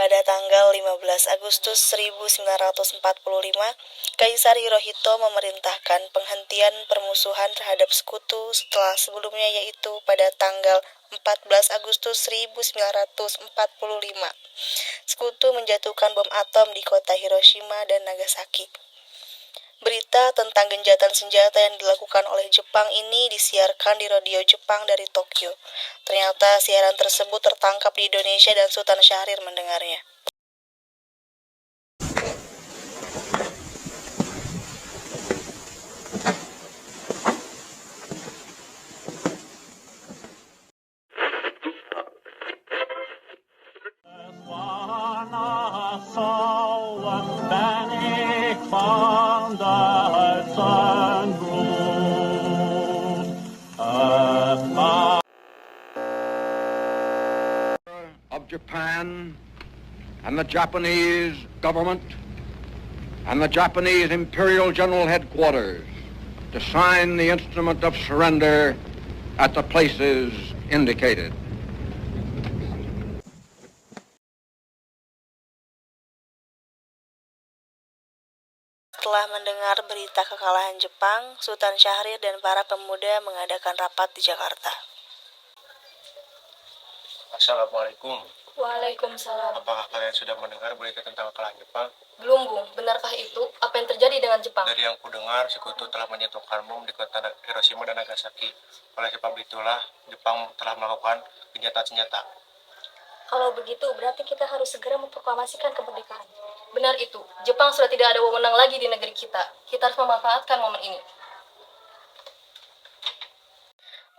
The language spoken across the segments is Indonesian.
Pada tanggal 15 Agustus 1945, Kaisar Hirohito memerintahkan penghentian permusuhan terhadap sekutu setelah sebelumnya, yaitu pada tanggal 14 Agustus 1945. Sekutu menjatuhkan bom atom di kota Hiroshima dan Nagasaki. Berita tentang genjatan senjata yang dilakukan oleh Jepang ini disiarkan di radio Jepang dari Tokyo. Ternyata siaran tersebut tertangkap di Indonesia dan Sultan Syahrir mendengarnya. Of Japan and the Japanese government and the Japanese Imperial General Headquarters to sign the instrument of surrender at the places indicated. Setelah mendengar berita kekalahan Jepang, Sultan Syahrir dan para pemuda mengadakan rapat di Jakarta. Assalamualaikum. Waalaikumsalam. Apakah kalian sudah mendengar berita tentang kekalahan Jepang? Belum, Bung. Benarkah itu? Apa yang terjadi dengan Jepang? Dari yang kudengar, sekutu telah menjatuhkan bom di kota Hiroshima dan Nagasaki. Oleh sebab itulah, Jepang telah melakukan gencatan senjata. Kalau begitu, berarti kita harus segera memproklamasikan kemerdekaan. Benar itu. Jepang sudah tidak ada wewenang lagi di negeri kita. Kita harus memanfaatkan momen ini.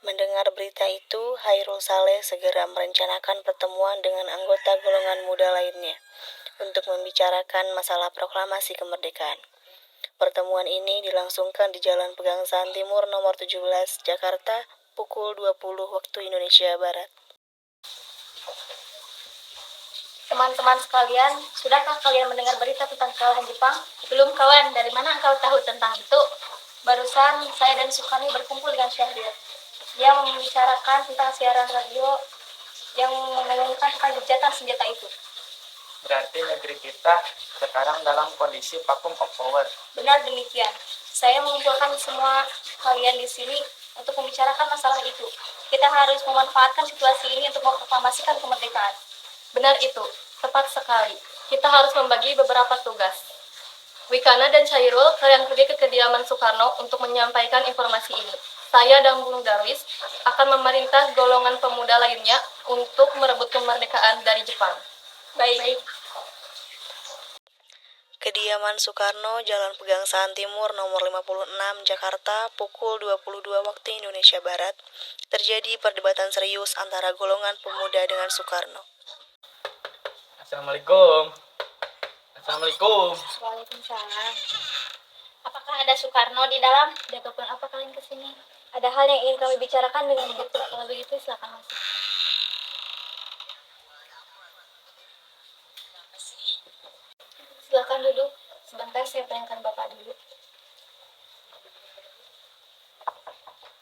Mendengar berita itu, Hairul Saleh segera merencanakan pertemuan dengan anggota golongan muda lainnya untuk membicarakan masalah proklamasi kemerdekaan. Pertemuan ini dilangsungkan di Jalan Pegangsaan Timur nomor 17, Jakarta, pukul 20 waktu Indonesia Barat. Teman-teman sekalian, sudahkah kalian mendengar berita tentang kekalahan Jepang? Belum, kawan. Dari mana engkau tahu tentang itu? Barusan saya dan Sukani berkumpul dengan Syahrir. Dia membicarakan tentang siaran radio yang mengumumkan tentang gencatan senjata itu. Berarti negeri kita sekarang dalam kondisi vacuum of power. Benar demikian. Saya mengumpulkan semua kalian di sini untuk membicarakan masalah itu. Kita harus memanfaatkan situasi ini untuk memproklamasikan kemerdekaan. Benar itu, tepat sekali. Kita harus membagi beberapa tugas. Wikana dan Chairul, kalian pergi ke kediaman Soekarno untuk menyampaikan informasi ini. Saya dan Bung Darwis akan memerintah golongan pemuda lainnya untuk merebut kemerdekaan dari Jepang. Baik. Kediaman Soekarno, Jalan Pegangsaan Timur nomor 56, Jakarta, pukul 22 waktu Indonesia Barat. Terjadi perdebatan serius antara golongan pemuda dengan Soekarno. Assalamualaikum. Assalamualaikum. Waalaikumsalam. Apakah ada Soekarno di dalam? Ada keperluan apa kalian kesini? Ada hal yang ingin kami bicarakan dengan Ibu. Kalau begitu silakan masuk. Silakan duduk. Sebentar saya panggilkan Bapak dulu.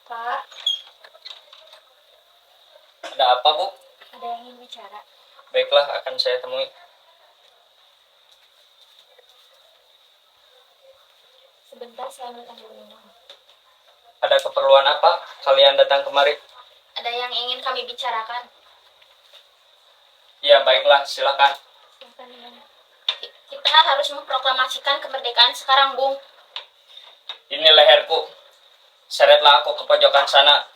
Pak, Ada apa, Bu? ada yang ingin bicara. Baiklah, akan saya temui. Sebentar saya ambilkan dulu minum. Ada keperluan apa kalian datang kemari? Ada yang ingin kami bicarakan. Ya, baiklah, silakan. Silakan minum. Kita harus memproklamasikan kemerdekaan sekarang, Bung. Ini leherku. Seretlah aku ke pojokan sana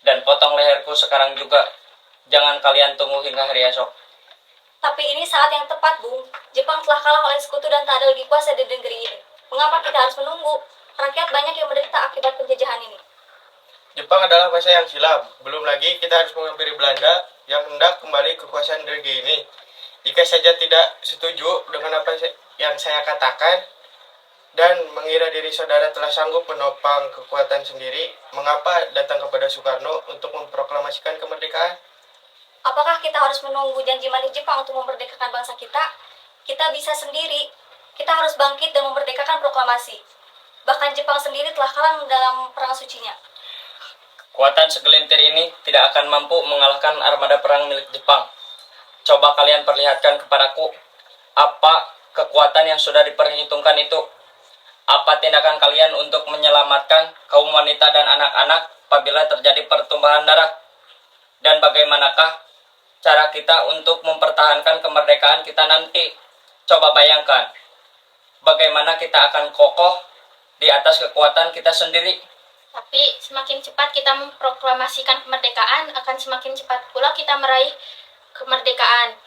dan potong leherku sekarang juga. Jangan kalian tunggu hingga hari esok. Tapi ini saat yang tepat, Bung. Jepang telah kalah oleh sekutu dan tak ada lagi kuasa di negeri ini. Mengapa kita harus menunggu? Rakyat banyak yang menderita akibat penjajahan ini. Jepang adalah masa yang silam. Belum lagi kita harus menghampiri Belanda yang hendak kembali kekuasaan negeri ini. Jika saja tidak setuju dengan apa yang saya katakan dan mengira diri saudara telah sanggup menopang kekuatan sendiri, mengapa datang kepada Soekarno untuk memproklamasikan kemerdekaan? Apakah kita harus menunggu janji manis Jepang untuk memerdekakan bangsa kita? Kita bisa sendiri. Kita harus bangkit dan memerdekakan proklamasi. Bahkan Jepang sendiri telah kalah dalam perang sucinya. Kekuatan segelintir ini tidak akan mampu mengalahkan armada perang milik Jepang. Coba kalian perlihatkan kepadaku apa kekuatan yang sudah diperhitungkan itu. Apa tindakan kalian untuk menyelamatkan kaum wanita dan anak-anak apabila terjadi pertumpahan darah? Dan bagaimanakah cara kita untuk mempertahankan kemerdekaan kita nanti? Coba bayangkan, bagaimana kita akan kokoh di atas kekuatan kita sendiri. Tapi semakin cepat kita memproklamasikan kemerdekaan, akan semakin cepat pula kita meraih kemerdekaan.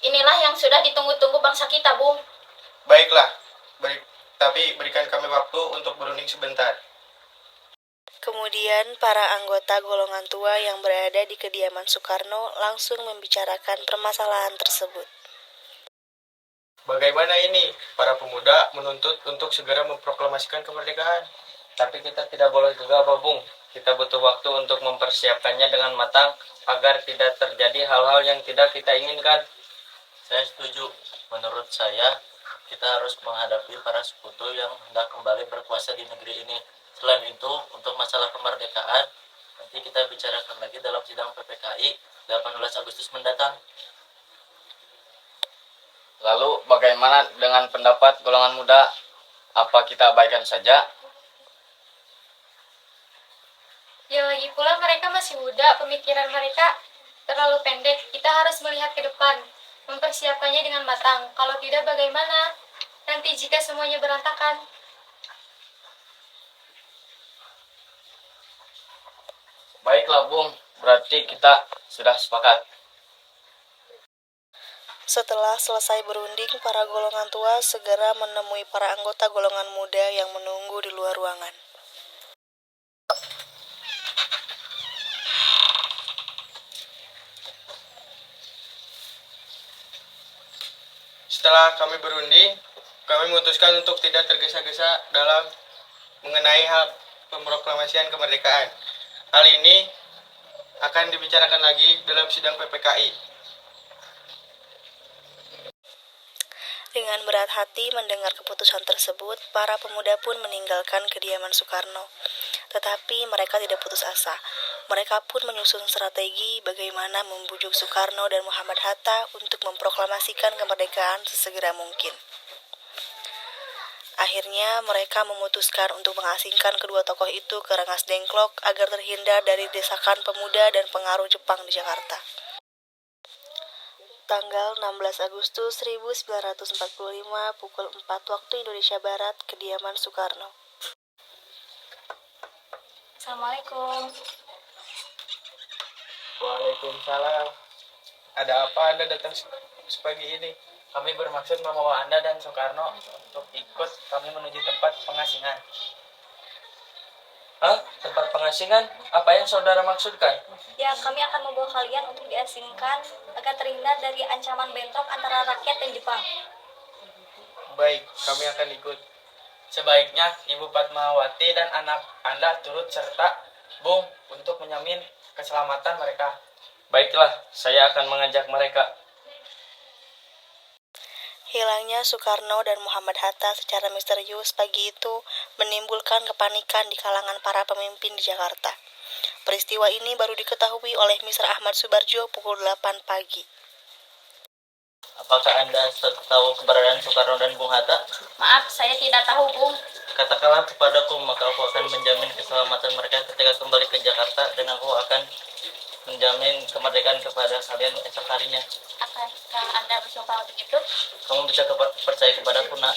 Inilah yang sudah ditunggu-tunggu bangsa kita, Bung. Baiklah, tapi berikan kami waktu untuk berunding sebentar. Kemudian para anggota golongan tua yang berada di kediaman Soekarno langsung membicarakan permasalahan tersebut. Bagaimana ini? Para pemuda menuntut untuk segera memproklamasikan kemerdekaan. Tapi kita tidak boleh gegabah, Bung. Kita butuh waktu untuk mempersiapkannya dengan matang agar tidak terjadi hal-hal yang tidak kita inginkan. Saya setuju. Menurut saya, kita harus menghadapi para sekutu yang hendak kembali berkuasa di negeri ini. Selain itu, untuk masalah kemerdekaan, nanti kita bicarakan lagi dalam sidang PPKI 18 Agustus mendatang. Lalu bagaimana dengan pendapat golongan muda? Apa kita abaikan saja? Ya lagi pula mereka masih muda, pemikiran mereka terlalu pendek. Kita harus melihat ke depan, mempersiapkannya dengan matang. Kalau tidak bagaimana? Nanti jika semuanya berantakan. Baiklah, Bung. Berarti kita sudah sepakat. Setelah selesai berunding, para golongan tua segera menemui para anggota golongan muda yang menunggu di luar ruangan. Setelah kami berunding, kami memutuskan untuk tidak tergesa-gesa dalam mengenai hal pemproklamasian kemerdekaan. Hal ini akan dibicarakan lagi dalam sidang PPKI. Dengan berat hati mendengar keputusan tersebut, para pemuda pun meninggalkan kediaman Soekarno. Tetapi mereka tidak putus asa. Mereka pun menyusun strategi bagaimana membujuk Soekarno dan Muhammad Hatta untuk memproklamasikan kemerdekaan sesegera mungkin. Akhirnya mereka memutuskan untuk mengasingkan kedua tokoh itu ke Rengas Dengklok agar terhindar dari desakan pemuda dan pengaruh Jepang di Jakarta. Tanggal 16 Agustus 1945 pukul 4 waktu Indonesia Barat, kediaman Soekarno. Assalamualaikum. Waalaikumsalam. Ada apa Anda datang sepagi ini? Kami bermaksud membawa Anda dan Soekarno untuk ikut kami menuju tempat pengasingan. Hah? Tempat pengasingan? Apa yang saudara maksudkan? Ya, kami akan membawa kalian untuk diasingkan agar terhindar dari ancaman bentrok antara rakyat dan Jepang. Baik, kami akan ikut. Sebaiknya Ibu Fatmawati dan anak Anda turut serta, Bung, untuk menjamin keselamatan mereka. Baiklah, saya akan mengajak mereka. Hilangnya Soekarno dan Muhammad Hatta secara misterius pagi itu menimbulkan kepanikan di kalangan para pemimpin di Jakarta. Peristiwa ini baru diketahui oleh Mr. Ahmad Subarjo pukul 8 pagi. Apakah Anda tahu keberadaan Soekarno dan Bung Hatta? Maaf, saya tidak tahu, Bung. Katakanlah kepadaku, maka aku akan menjamin keselamatan mereka ketika kembali ke Jakarta, dan aku akan menjamin kemerdekaan kepada kalian esok harinya. Akankah Anda bersumpah untuk itu? Kamu bisa percaya kepadaku, nak.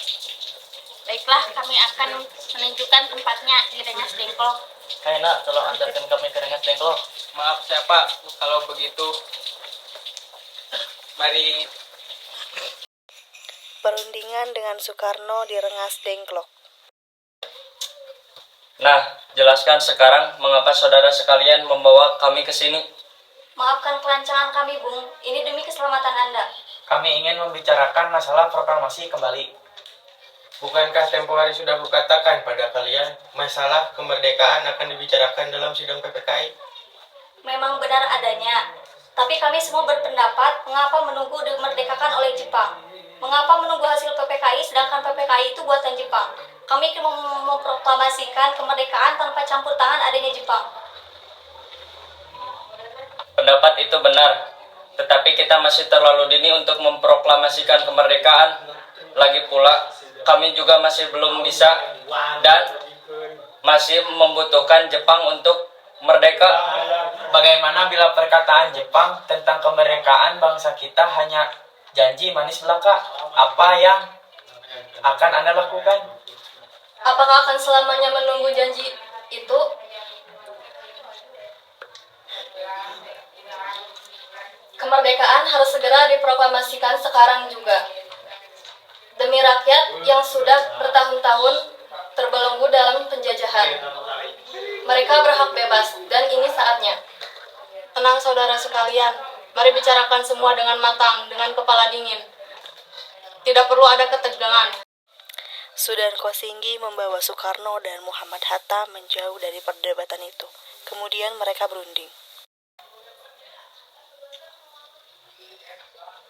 Baiklah, kami akan menunjukkan tempatnya di Rengas Dengklok. Hai nak, tolong antarkan kami ke Rengas Dengklok. Maaf siapa, kalau begitu mari. Perundingan dengan Soekarno di Rengas Dengklok. Nah, jelaskan sekarang mengapa saudara sekalian membawa kami ke sini. Maafkan kelancangan kami, Bung. Ini demi keselamatan Anda. Kami ingin membicarakan masalah proklamasi kembali. Bukankah tempo hari sudah kukatakan pada kalian, masalah kemerdekaan akan dibicarakan dalam sidang PPKI? Memang benar adanya. Tapi kami semua berpendapat mengapa menunggu dimerdekakan oleh Jepang. Mengapa menunggu hasil PPKI sedangkan PPKI itu buatan Jepang? Kami memproklamasikan kemerdekaan tanpa campur tangan adanya Jepang. Pendapat itu benar. tetapi kita masih terlalu dini untuk memproklamasikan kemerdekaan. Lagi pula, kami juga masih belum bisa dan masih membutuhkan Jepang untuk merdeka. Bagaimana bila perkataan Jepang tentang kemerdekaan bangsa kita hanya janji manis belaka? Apa yang akan Anda lakukan? Apakah akan selamanya menunggu janji itu? Kemerdekaan harus segera diproklamasikan sekarang juga. Demi rakyat yang sudah bertahun-tahun terbelenggu dalam penjajahan. Mereka berhak bebas, dan ini saatnya. Tenang saudara sekalian, mari bicarakan semua dengan matang, dengan kepala dingin. Tidak perlu ada ketegangan. Sudarko Singgi membawa Soekarno dan Muhammad Hatta menjauh dari perdebatan itu. Kemudian mereka berunding.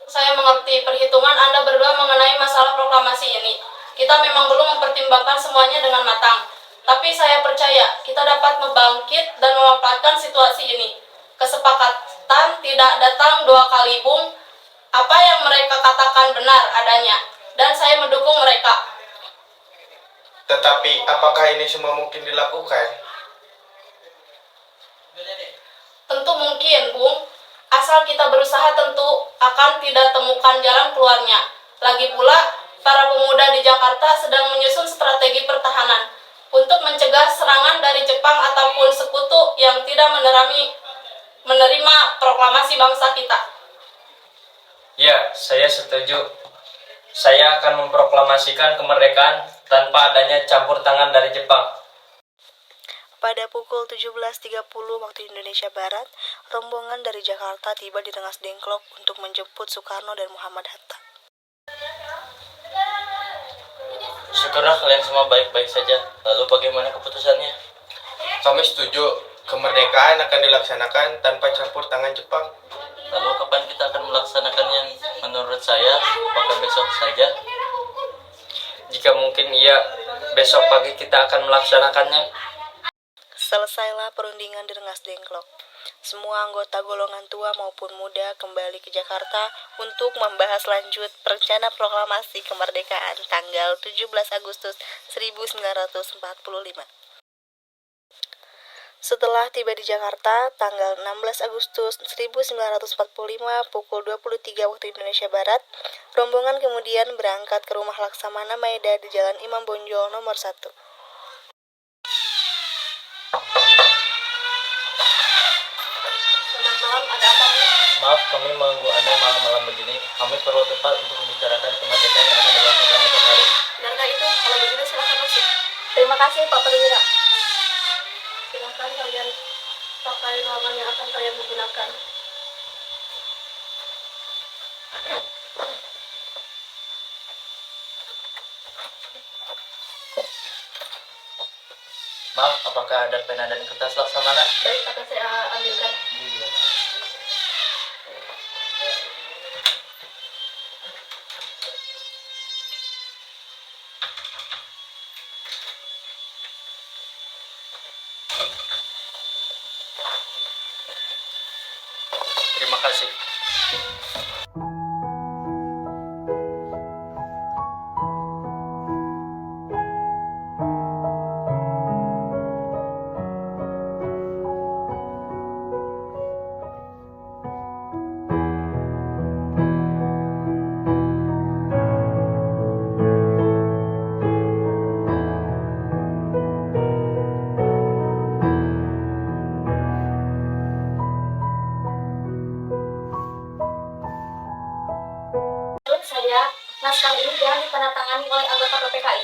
Saya mengerti perhitungan Anda berdua mengenai masalah proklamasi ini. Kita memang belum mempertimbangkan semuanya dengan matang. Tapi saya percaya kita dapat membangkit dan memanfaatkan situasi ini. Kesepakatan tidak datang dua kali, Bung. Apa yang mereka katakan benar adanya, dan saya mendukung mereka. Tetapi apakah ini semua mungkin dilakukan? Tentu mungkin, Bung. Asal kita berusaha tentu akan tidak temukan jalan keluarnya. Lagi pula, para pemuda di Jakarta sedang menyusun strategi pertahanan untuk mencegah serangan dari Jepang ataupun sekutu yang tidak menerima proklamasi bangsa kita. Ya, saya setuju. Saya akan memproklamasikan kemerdekaan tanpa adanya campur tangan dari Jepang. Pada pukul 17.30 waktu Indonesia Barat, rombongan dari Jakarta tiba di Rengas Dengklok untuk menjemput Soekarno dan Muhammad Hatta. Syukurlah kalian semua baik-baik saja. Lalu bagaimana keputusannya? Kami setuju kemerdekaan akan dilaksanakan tanpa campur tangan Jepang. Lalu kapan kita akan melaksanakannya? Menurut saya, apakah besok saja? Jika mungkin iya, besok pagi kita akan melaksanakannya. Selesailah perundingan di Rengas Dengklok. Semua anggota golongan tua maupun muda kembali ke Jakarta untuk membahas lanjut rencana proklamasi kemerdekaan tanggal 17 Agustus 1945. Setelah tiba di Jakarta, tanggal 16 Agustus 1945 pukul 23 waktu Indonesia Barat, rombongan kemudian berangkat ke rumah Laksamana Maeda di Jalan Imam Bonjol nomor 1. Selamat malam, ada apa, Bu? Maaf, kami mengganggu Anda malam-malam begini. Kami perlu tempat untuk membicarakan kemerdekaan yang akan dilakukan esok hari. Benarkah itu? Kalau begitu silakan masuk. Terima kasih Pak Perwira. Silakan kalian pakai ruangan yang akan kalian gunakan. Maaf, apakah ada pena dan kertas Laksamana? Baik, akan saya ambilkan. Terima kasih. Menurut saya, naskah ini jangan ditandatangani oleh anggota PPKI.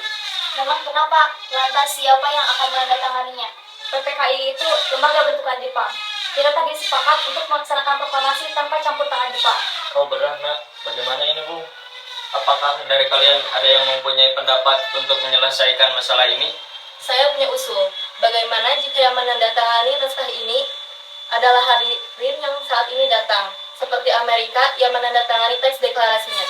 Memang kenapa? Lantas siapa yang akan menandatanganinya? PPKI itu lembaga bentukan Jepang. Kita tadi sepakat untuk melaksanakan proklamasi tanpa campur tangan Jepang. Kau berat, Nak. Bagaimana ini, Bung? Apakah dari kalian ada yang mempunyai pendapat untuk menyelesaikan masalah ini? Saya punya usul. Bagaimana jika yang menandatangani naskah ini adalah hadirin yang saat ini datang, seperti Amerika yang menandatangani teks deklarasinya.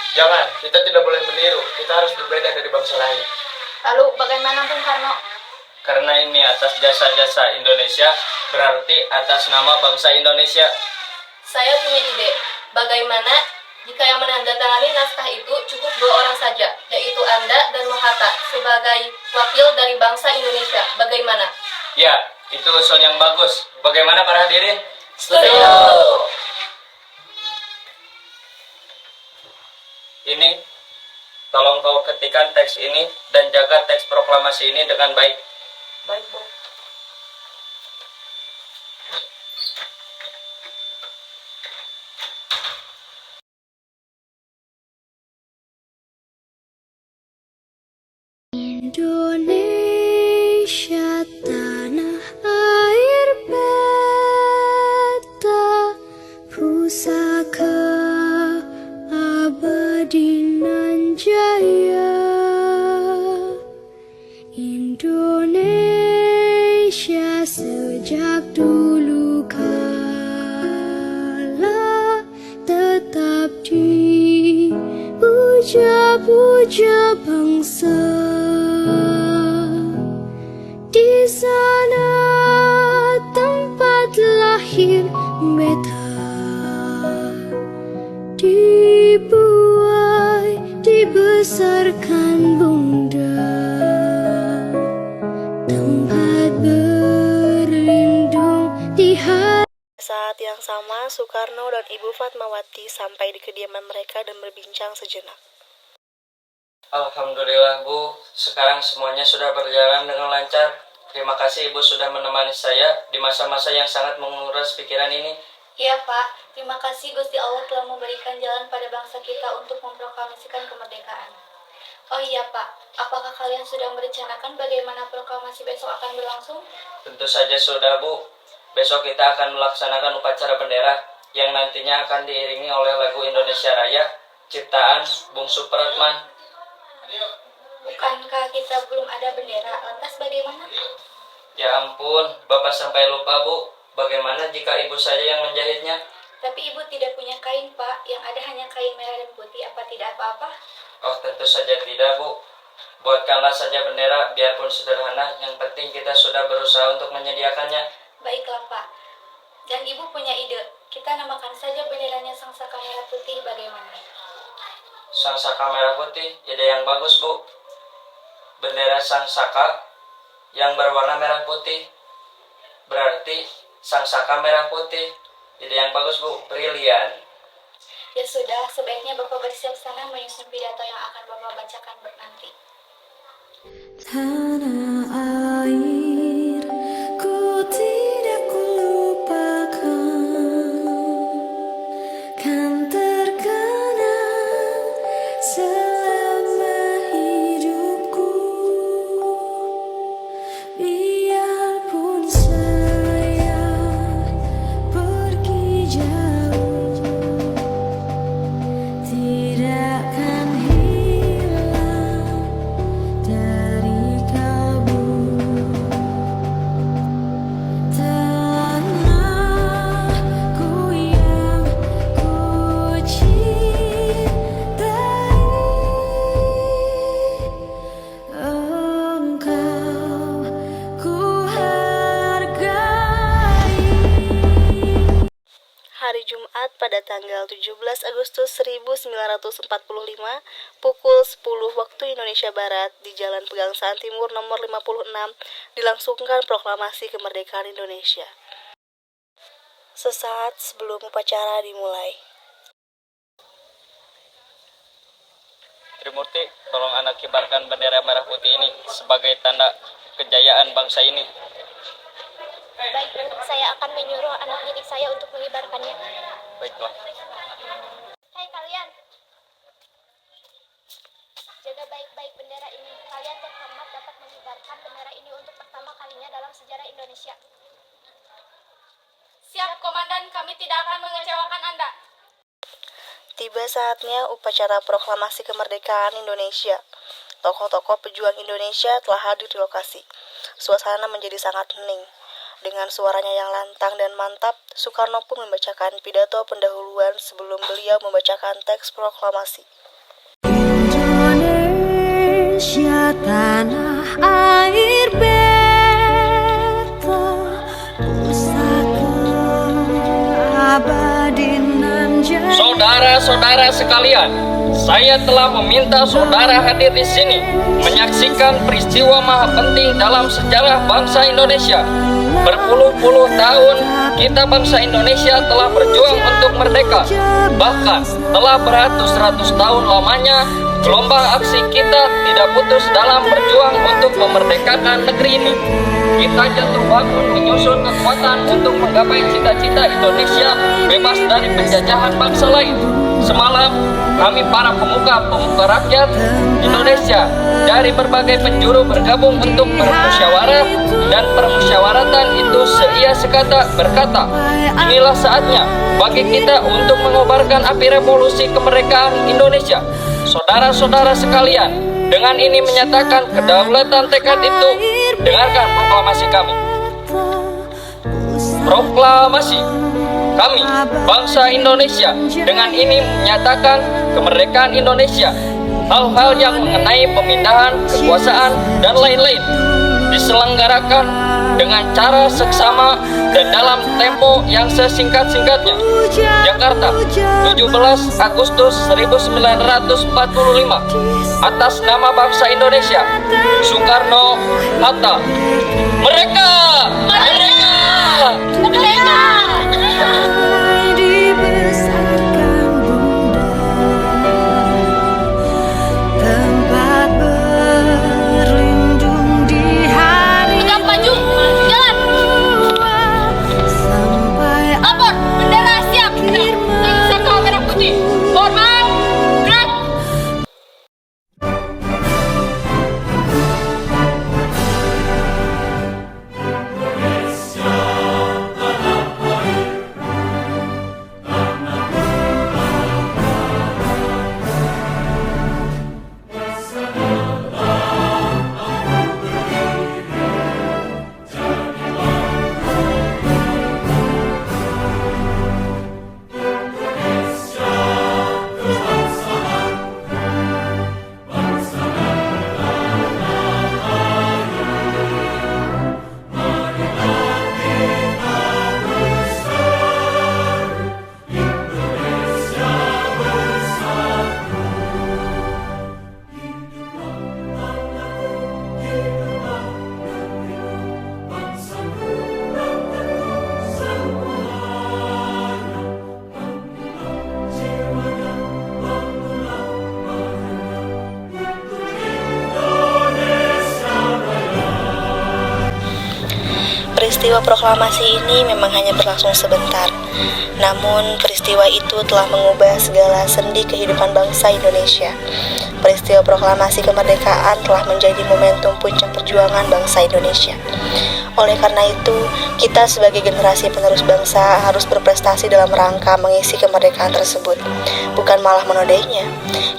Jangan, kita tidak boleh meniru. Kita harus berbeda dari bangsa lain. Lalu bagaimana Bung Karno? Karena ini atas jasa-jasa Indonesia, berarti atas nama bangsa Indonesia. Saya punya ide. Bagaimana jika yang menandatangani naskah itu cukup 2 orang saja, yaitu Anda dan Muhatta sebagai wakil dari bangsa Indonesia. Bagaimana? Ya, itu usul yang bagus. Bagaimana para hadirin? Setuju. Ini, tolong kau ketikkan teks ini dan jaga teks proklamasi ini dengan baik. Baik, Bu. Indonesia tanah air beta, pusaka abadi nan jaya. Indonesia sejak dulu kala tetap dipuja-puja bangsa. Di sana tempat lahir beta, dibuai, dibesarkan bunda, tempat berlindung di hati. Saat yang sama, Soekarno dan Ibu Fatmawati sampai di kediaman mereka dan berbincang sejenak. Alhamdulillah Bu, sekarang semuanya sudah berjalan dengan lancar. Terima kasih Ibu sudah menemani saya di masa-masa yang sangat menguras pikiran ini. Iya, Pak. Terima kasih Gusti Allah telah memberikan jalan pada bangsa kita untuk memproklamasikan kemerdekaan. Oh iya, Pak. Apakah kalian sudah merencanakan bagaimana proklamasi besok akan berlangsung? Tentu saja sudah Bu. Besok kita akan melaksanakan upacara bendera yang nantinya akan diiringi oleh lagu Indonesia Raya ciptaan Bung Supratman. Bukankah kita belum ada bendera? Lantas bagaimana? Ya ampun, Bapak sampai lupa Bu. Bagaimana jika ibu saja yang menjahitnya? Tapi ibu tidak punya kain, Pak. Yang ada hanya kain merah dan putih. Apa tidak apa-apa? Oh tentu saja tidak Bu. Buatkanlah saja bendera biarpun sederhana. Yang penting kita sudah berusaha untuk menyediakannya. Baiklah, Pak. Dan ibu punya ide. Kita namakan saja benderanya Sang Saka Merah Putih. Bagaimana? Sang Saka Merah Putih, ide yang bagus Bu. Bendera Sang Saka yang berwarna merah putih. Berarti Sang Saka Merah Putih. Ide yang bagus Bu, brilian. Ya sudah, sebaiknya Bapak bersiap sana menyusun pidato yang akan Bapak bacakan nanti. Tanah air ku tidak lupakan, kan terkenang selama hidupku. Biarpun saya pergi jauh, tidak akan hilang dari kalbu. Tanahku yang ku cintai, engkau ku hargai. Hari Jumat pada tanggal 17 Agustus 1945 pukul 10 waktu Indonesia Barat di Jalan Pegangsaan Timur nomor 56 dilangsungkan proklamasi kemerdekaan Indonesia. Sesaat sebelum upacara dimulai. Trimurti, tolong anak kibarkan bendera merah putih ini sebagai tanda kejayaan bangsa ini. Baik, saya akan menyuruh anak didik saya untuk mengibarkannya. Baiklah. Hai kalian, jaga baik-baik bendera ini. Kalian terhormat dapat mengibarkan bendera ini untuk pertama kalinya dalam sejarah Indonesia. Siap, Komandan. Kami tidak akan mengecewakan Anda. Tiba saatnya upacara proklamasi kemerdekaan Indonesia. Tokoh-tokoh pejuang Indonesia telah hadir di lokasi. Suasana menjadi sangat hening. Dengan suaranya yang lantang dan mantap, Soekarno pun membacakan pidato pendahuluan sebelum beliau membacakan teks proklamasi. Indonesia tanah air beta, pusaka abadi Saudara-saudara sekalian, saya telah meminta saudara hadir di sini menyaksikan peristiwa maha penting dalam sejarah bangsa Indonesia. Berpuluh-puluh tahun kita bangsa Indonesia telah berjuang untuk merdeka. Bahkan telah beratus-ratus tahun lamanya gelombang aksi kita tidak putus dalam berjuang untuk memerdekakan negeri ini. Kita jatuh bangun menyusun kekuatan untuk menggapai cita-cita Indonesia bebas dari penjajahan bangsa lain. Semalam, kami para pemuka rakyat Indonesia dari berbagai penjuru bergabung untuk bermusyawarah, dan permusyawaratan itu seia sekata berkata, inilah saatnya bagi kita untuk mengobarkan api revolusi kemerdekaan Indonesia. Saudara-saudara sekalian, dengan ini menyatakan kedaulatan tekad itu, dengarkan proklamasi kami. Proklamasi kami, bangsa Indonesia, dengan ini menyatakan kemerdekaan Indonesia. Hal-hal yang mengenai pemindahan kekuasaan dan lain-lain diselenggarakan dengan cara seksama dan dalam tempo yang sesingkat-singkatnya. Jakarta, 17 Agustus 1945. Atas nama bangsa Indonesia, Soekarno, Hatta. Merdeka! Merdeka! Merdeka! Dibesarkan bunda, tempat berlindung di hari Tegak maju, jalan. sampai Lapor, bendera siap. Satu merah putih. Formal, gerak. Peristiwa proklamasi ini memang hanya berlangsung sebentar. Namun, peristiwa itu telah mengubah segala sendi kehidupan bangsa Indonesia. Peristiwa proklamasi kemerdekaan telah menjadi momentum puncak perjuangan bangsa Indonesia. Oleh karena itu, kita sebagai generasi penerus bangsa harus berprestasi dalam rangka mengisi kemerdekaan tersebut, bukan malah menodainya.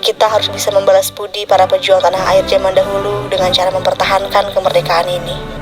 Kita harus bisa membalas budi para pejuang tanah air zaman dahulu dengan cara mempertahankan kemerdekaan ini.